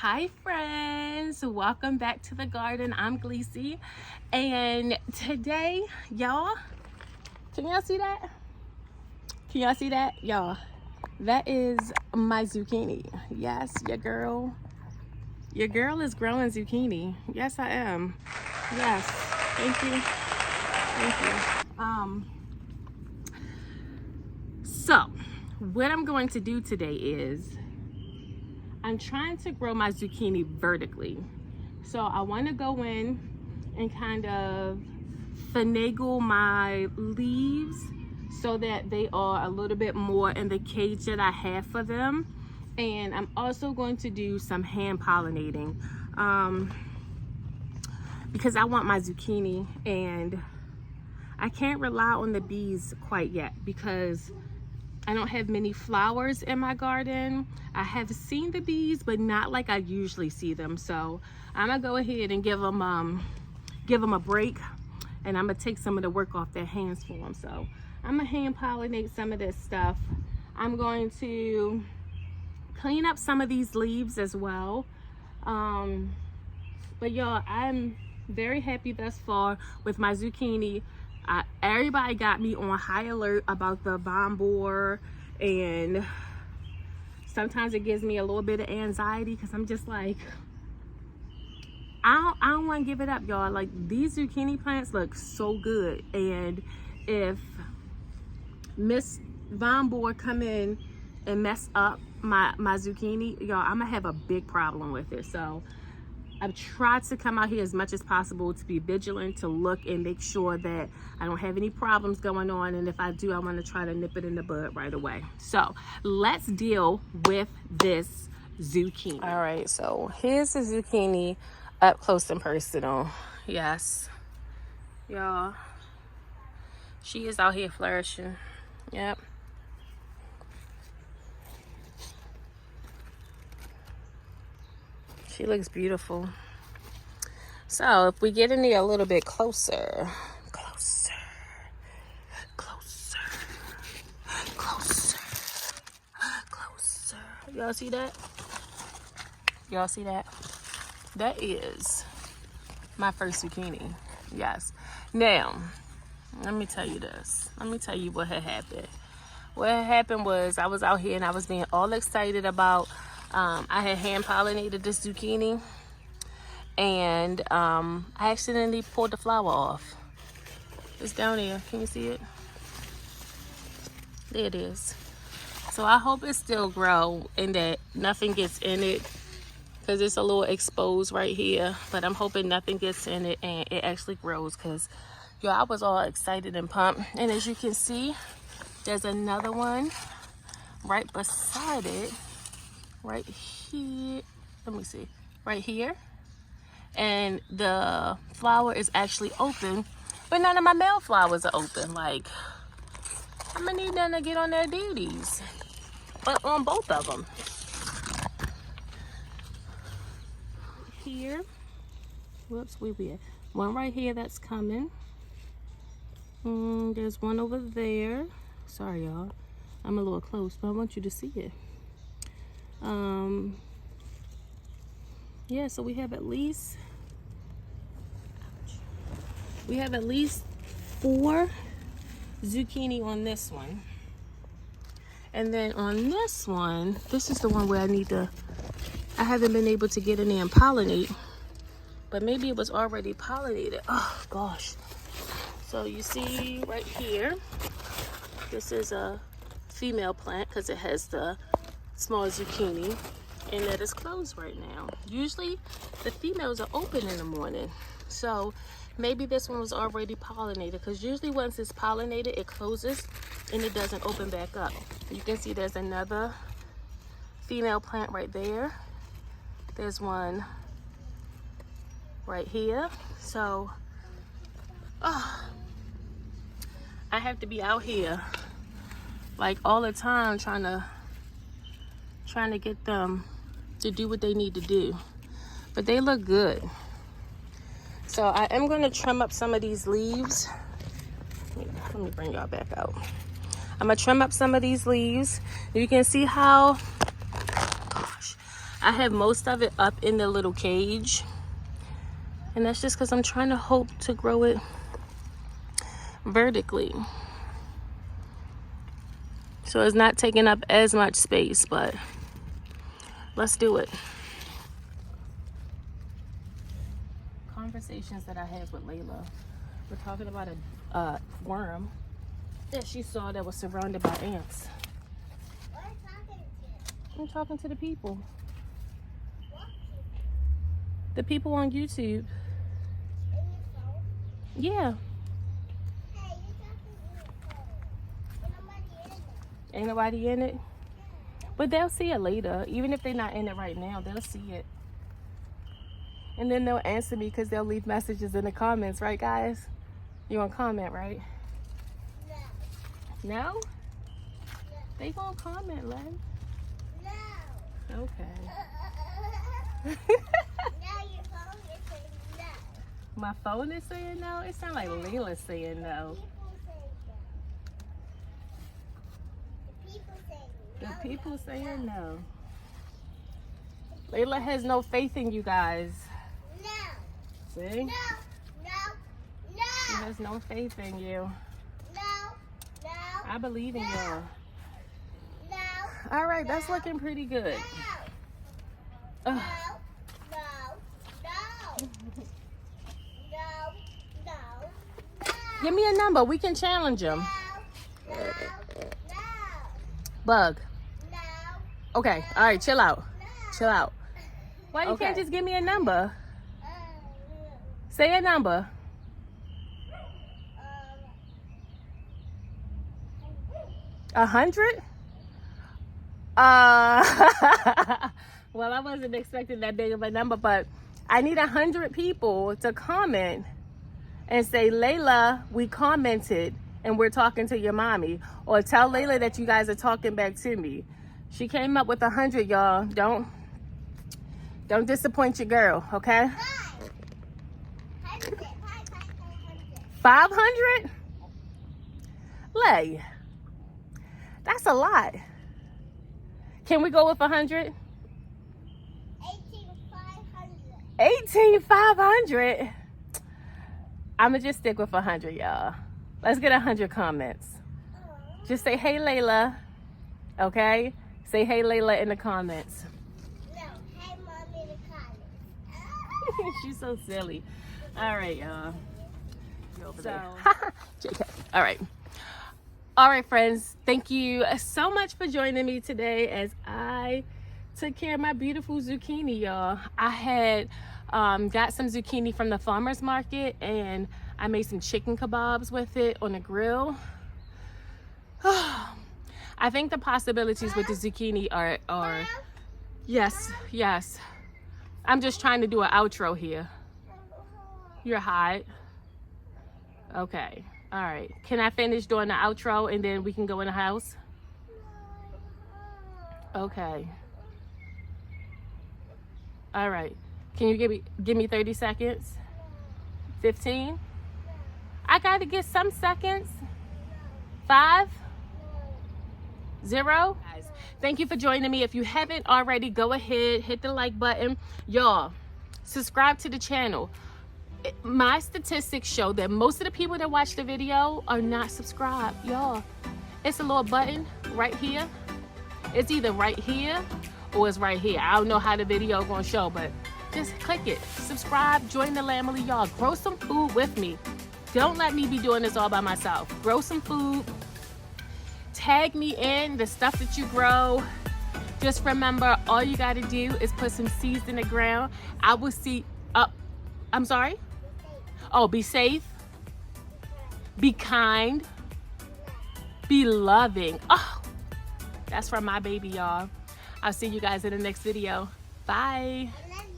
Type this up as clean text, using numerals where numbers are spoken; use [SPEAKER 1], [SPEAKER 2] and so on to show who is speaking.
[SPEAKER 1] Hi friends, welcome back to the garden. I'm Gleesy, and today y'all, can y'all see that? Can y'all see that, y'all? That is my zucchini. Yes, your girl is growing zucchini. Yes, I am. Yes, thank you. So what I'm going to do today is I'm trying to grow my zucchini vertically. So I want to go in and kind of finagle my leaves so that they are a little bit more in the cage that I have for them. And I'm also going to do some hand pollinating because I want my zucchini, and I can't rely on the bees quite yet because I don't have many flowers in my garden. I have seen the bees, but not like I usually see them. So I'm gonna go ahead and give them a break, and I'm gonna take some of the work off their hands for them. So I'm gonna hand pollinate some of this stuff. I'm going to clean up some of these leaves as well. But y'all, I'm very happy thus far with my zucchini. Everybody got me on high alert about the bomb borer, and sometimes it gives me a little bit of anxiety because I'm just like, I don't want to give it up, y'all. Like, these zucchini plants look so good, and if Miss Von Boer come in and mess up my zucchini, y'all, I'm gonna have a big problem with it. So I've tried to come out here as much as possible to be vigilant, to look and make sure that I don't have any problems going on. And if I do, I want to try to nip it in the bud right away. So let's deal with this zucchini. All right, so here's the zucchini up close and personal. Yes, y'all, she is out here flourishing. Yep. She looks beautiful. So if we get in there a little bit closer. Y'all see that? Y'all see that? That is my first zucchini. Yes. Now, let me tell you this. Let me tell you what had happened. What had happened was I was out here and I was being all excited about I had hand pollinated this zucchini, and I accidentally pulled the flower off. It's down there. Can you see it? There it is. So I hope it still grows and that nothing gets in it, because it's a little exposed right here. But I'm hoping nothing gets in it and it actually grows, because y'all, I was all excited and pumped. And as you can see, there's another one right beside it. Right here, let me see, right here, and the flower is actually open, but none of my male flowers are open. Like, I'm gonna need them to get on their duties, but on both of them. Here, whoops, we at one right here that's coming. There's one over there. Sorry, y'all, I'm a little close, but I want you to see it. Yeah, so we have at least 4 zucchini on this one. And then on this one, this is the one where I haven't been able to get in there and pollinate, but maybe it was already pollinated. Oh gosh. So you see right here, this is a female plant because it has the small zucchini, and that is closed right now. Usually the females are open in the morning, so maybe this one was already pollinated, because usually once it's pollinated it closes and it doesn't open back up. You can see there's another female plant right there. There's one right here. So I have to be out here like all the time trying to get them to do what they need to do, but they look good. So I am going to trim up some of these leaves. Let me bring y'all back out. I'm gonna trim up some of these leaves. You can see how, gosh, I have most of it up in the little cage, and that's just because I'm trying to hope to grow it vertically, so it's not taking up as much space, but let's do it. Conversations that I had with Layla, we're talking about a worm that she saw that was surrounded by ants.
[SPEAKER 2] What are you talking to?
[SPEAKER 1] I'm talking to the people. The people on YouTube.
[SPEAKER 2] In your phone?
[SPEAKER 1] Yeah.
[SPEAKER 2] Hey, you're talking in your phone. Ain't nobody in there.
[SPEAKER 1] Ain't nobody in it? But they'll see it later. Even if they're not in it right now, they'll see it. And then they'll answer me because they'll leave messages in the comments, right, guys? You want to comment, right?
[SPEAKER 2] No.
[SPEAKER 1] No? They gonna comment, Len.
[SPEAKER 2] No.
[SPEAKER 1] Okay.
[SPEAKER 2] Now your phone is saying no.
[SPEAKER 1] My phone is saying no? It sounds like Layla's saying no.
[SPEAKER 2] The people saying no.
[SPEAKER 1] The people saying no. Layla has no faith in you guys.
[SPEAKER 2] No.
[SPEAKER 1] See?
[SPEAKER 2] No. No.
[SPEAKER 1] She
[SPEAKER 2] No.
[SPEAKER 1] has no faith in you.
[SPEAKER 2] No. No.
[SPEAKER 1] I believe in y'all.
[SPEAKER 2] No.
[SPEAKER 1] All right, that's looking pretty good.
[SPEAKER 2] No.
[SPEAKER 1] Ugh.
[SPEAKER 2] No. No. No. No.
[SPEAKER 1] Give me a number. We can challenge them.
[SPEAKER 2] No. No.
[SPEAKER 1] Bug.
[SPEAKER 2] No.
[SPEAKER 1] Okay. All right. Chill out. Chill out. Why you
[SPEAKER 2] Okay.
[SPEAKER 1] can't just give me a number? Say a number. 100? Well, I wasn't expecting that big of a number, but I need 100 people to comment and say, Layla, we commented and we're talking to your mommy. Or tell Layla that you guys are talking back to me. She came up with 100, y'all. Don't disappoint your girl, okay? 500? Lay. That's a lot. Can we go with 100? 18,500. I'ma just stick with 100, y'all. Let's get 100 comments. Just say, hey, Layla. Okay? Say, hey, Layla in the comments.
[SPEAKER 2] No, hey, Mommy in the comments.
[SPEAKER 1] She's so silly. All right, y'all.
[SPEAKER 2] So,
[SPEAKER 1] JK. All right. All right, friends. Thank you so much for joining me today as I took care of my beautiful zucchini, y'all. I had got some zucchini from the farmer's market and I made some chicken kebabs with it on the grill. I think the possibilities with the zucchini are yes. I'm just trying to do an outro here. You're hot. Okay. All right. Can I finish doing the outro and then we can go in the house? Okay. All right. Can you give me 30 seconds? 15? I got to get some seconds. 5? 0? Guys, thank you for joining me. If you haven't already, go ahead, hit the like button. Y'all, subscribe to the channel. My statistics show that most of the people that watch the video are not subscribed. Y'all, it's a little button right here. It's either right here or it's right here. I don't know how the video gonna show, but just click it. Subscribe, join the family, y'all. Grow some food with me. Don't let me be doing this all by myself. Grow some food. Tag me in the stuff that you grow. Just remember, all you gotta do is put some seeds in the ground. I will see up. I'm sorry? Oh, be safe. Be kind. Be loving. Oh, that's from my baby, y'all. I'll see you guys in the next video. Bye.
[SPEAKER 2] I love you.